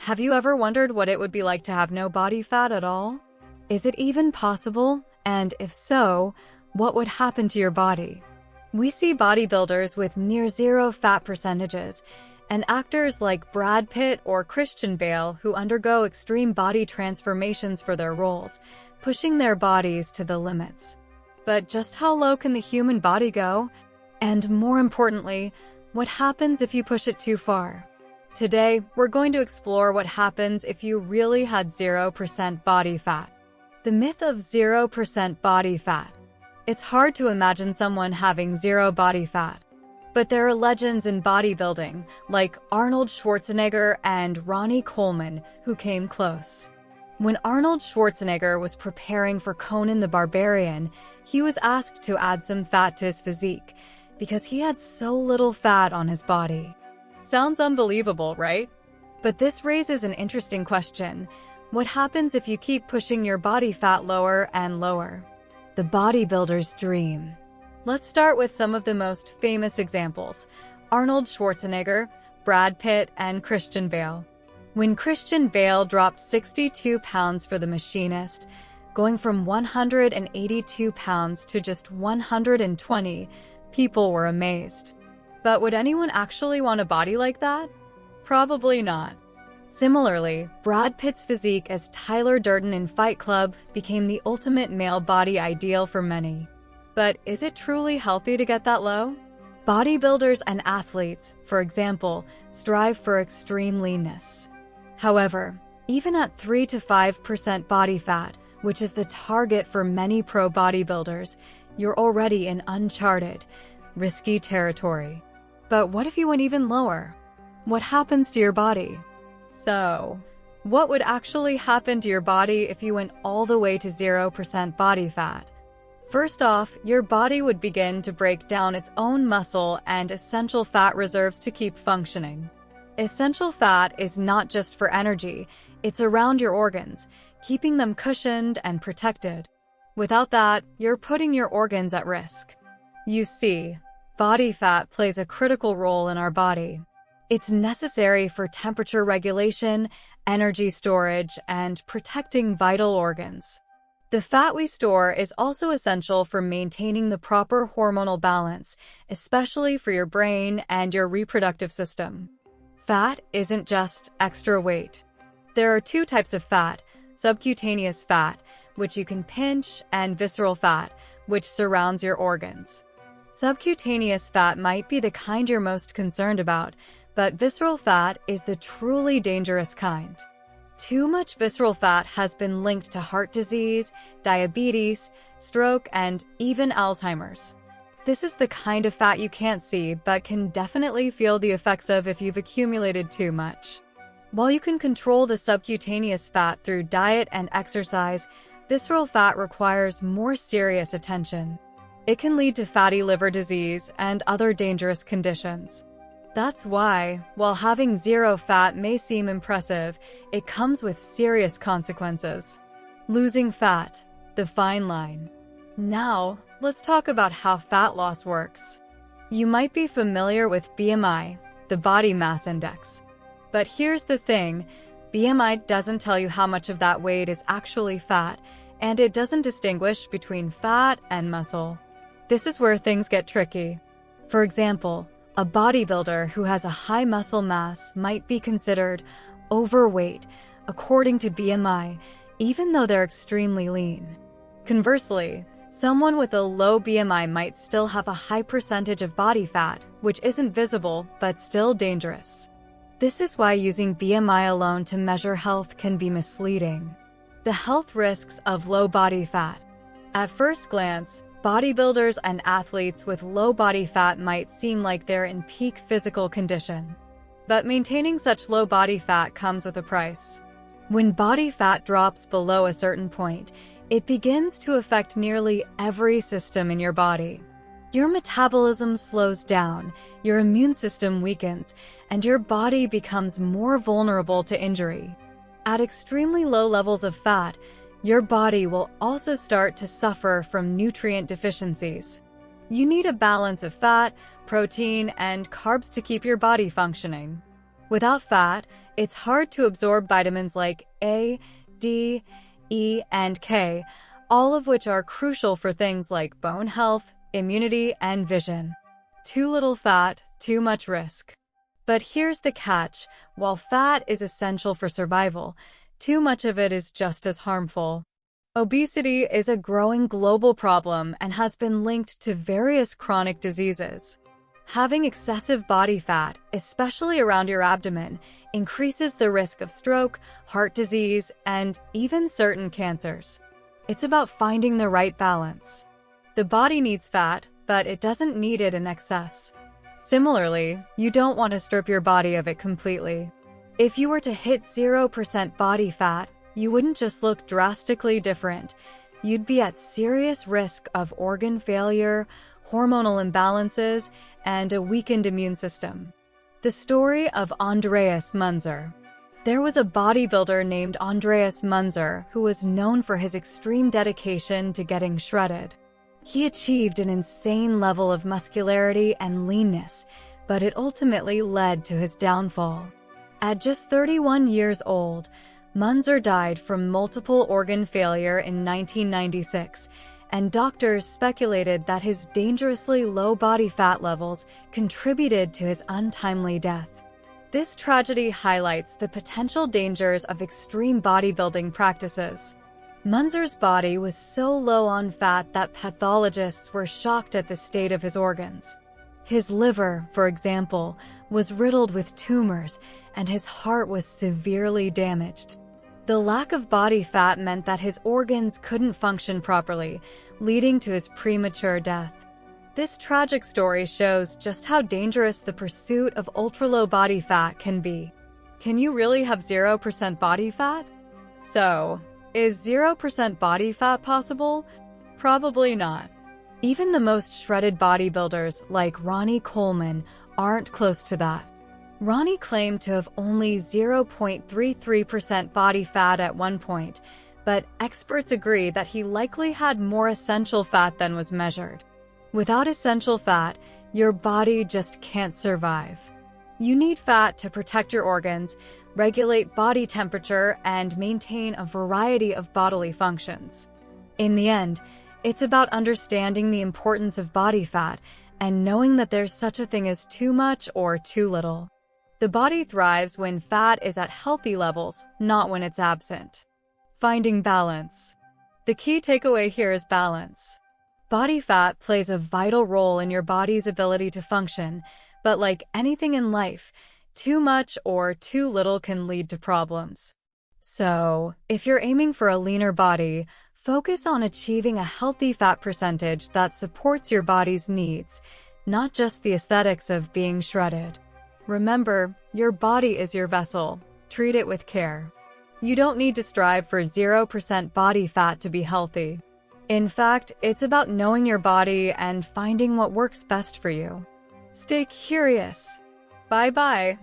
Have you ever wondered what it would be like to have no body fat at all? Is it even possible? And if so, what would happen to your body? We see bodybuilders with near zero fat percentages, and actors like Brad Pitt or Christian Bale who undergo extreme body transformations for their roles, pushing their bodies to the limits. But just how low can the human body go? And more importantly, what happens if you push it too far? Today, we're going to explore what happens if you really had 0% body fat. The myth of 0% body fat. It's hard to imagine someone having zero body fat. But there are legends in bodybuilding, like Arnold Schwarzenegger and Ronnie Coleman, who came close. When Arnold Schwarzenegger was preparing for Conan the Barbarian, he was asked to add some fat to his physique because he had so little fat on his body. Sounds unbelievable, right? But this raises an interesting question. What happens if you keep pushing your body fat lower and lower? The bodybuilder's dream. Let's start with some of the most famous examples: Arnold Schwarzenegger, Brad Pitt, and Christian Bale. When Christian Bale dropped 62 pounds for The Machinist, going from 182 pounds to just 120, people were amazed. But would anyone actually want a body like that? Probably not. Similarly, Brad Pitt's physique as Tyler Durden in Fight Club became the ultimate male body ideal for many. But is it truly healthy to get that low? Bodybuilders and athletes, for example, strive for extreme leanness. However, even at 3 to 5% body fat, which is the target for many pro bodybuilders, you're already in uncharted, risky territory. But what if you went even lower? What happens to your body? So, what would actually happen to your body if you went all the way to 0% body fat? First off, your body would begin to break down its own muscle and essential fat reserves to keep functioning. Essential fat is not just for energy, it's around your organs, keeping them cushioned and protected. Without that, you're putting your organs at risk. You see, body fat plays a critical role in our body. It's necessary for temperature regulation, energy storage, and protecting vital organs. The fat we store is also essential for maintaining the proper hormonal balance, especially for your brain and your reproductive system. Fat isn't just extra weight. There are two types of fat: subcutaneous fat, which you can pinch, and visceral fat, which surrounds your organs. Subcutaneous fat might be the kind you're most concerned about, but visceral fat is the truly dangerous kind. Too much visceral fat has been linked to heart disease, diabetes, stroke, and even Alzheimer's. This is the kind of fat you can't see but can definitely feel the effects of if you've accumulated too much. While you can control the subcutaneous fat through diet and exercise, visceral fat requires more serious attention. It can lead to fatty liver disease and other dangerous conditions. That's why, while having zero fat may seem impressive, it comes with serious consequences. Losing fat, the fine line. Now, let's talk about how fat loss works. You might be familiar with BMI, the body mass index. But here's the thing, BMI doesn't tell you how much of that weight is actually fat, and it doesn't distinguish between fat and muscle. This is where things get tricky. For example, a bodybuilder who has a high muscle mass might be considered overweight according to BMI, even though they're extremely lean. Conversely, someone with a low BMI might still have a high percentage of body fat, which isn't visible but still dangerous. This is why using BMI alone to measure health can be misleading. The health risks of low body fat. At first glance, bodybuilders and athletes with low body fat might seem like they're in peak physical condition. But maintaining such low body fat comes with a price. When body fat drops below a certain point, it begins to affect nearly every system in your body. Your metabolism slows down, your immune system weakens, and your body becomes more vulnerable to injury. At extremely low levels of fat, your body will also start to suffer from nutrient deficiencies. You need a balance of fat, protein, and carbs to keep your body functioning. Without fat, It's hard to absorb vitamins like A, D, E, and K, all of which are crucial for things like bone health, immunity, and vision. Too little fat, too much risk. But here's the catch: while fat is essential for survival, too much of it is just as harmful. Obesity is a growing global problem and has been linked to various chronic diseases. Having excessive body fat, especially around your abdomen, increases the risk of stroke, heart disease, and even certain cancers. It's about finding the right balance. The body needs fat, but it doesn't need it in excess. Similarly, you don't want to strip your body of it completely. If you were to hit 0% body fat, you wouldn't just look drastically different. You'd be at serious risk of organ failure, hormonal imbalances, and a weakened immune system. The story of Andreas Munzer. There was a bodybuilder named Andreas Munzer who was known for his extreme dedication to getting shredded. He achieved an insane level of muscularity and leanness, but it ultimately led to his downfall. At just 31 years old, Munzer died from multiple organ failure in 1996, and doctors speculated that his dangerously low body fat levels contributed to his untimely death. This tragedy highlights the potential dangers of extreme bodybuilding practices. Munzer's body was so low on fat that pathologists were shocked at the state of his organs. His liver, for example, was riddled with tumors, and his heart was severely damaged. The lack of body fat meant that his organs couldn't function properly, leading to his premature death. This tragic story shows just how dangerous the pursuit of ultra-low body fat can be. Can you really have 0% body fat? So, is 0% body fat possible? Probably not. Even the most shredded bodybuilders like Ronnie Coleman aren't close to that. Ronnie claimed to have only 0.33% body fat at one point, but experts agree that he likely had more essential fat than was measured. Without essential fat, your body just can't survive. You need fat to protect your organs, regulate body temperature, and maintain a variety of bodily functions. In the end, it's about understanding the importance of body fat and knowing that there's such a thing as too much or too little. The body thrives when fat is at healthy levels, not when it's absent. Finding balance. The key takeaway here is balance. Body fat plays a vital role in your body's ability to function, but like anything in life, too much or too little can lead to problems. So, if you're aiming for a leaner body, focus on achieving a healthy fat percentage that supports your body's needs, not just the aesthetics of being shredded. Remember, your body is your vessel. Treat it with care. You don't need to strive for 0% body fat to be healthy. In fact, it's about knowing your body and finding what works best for you. Stay curious. Bye-bye.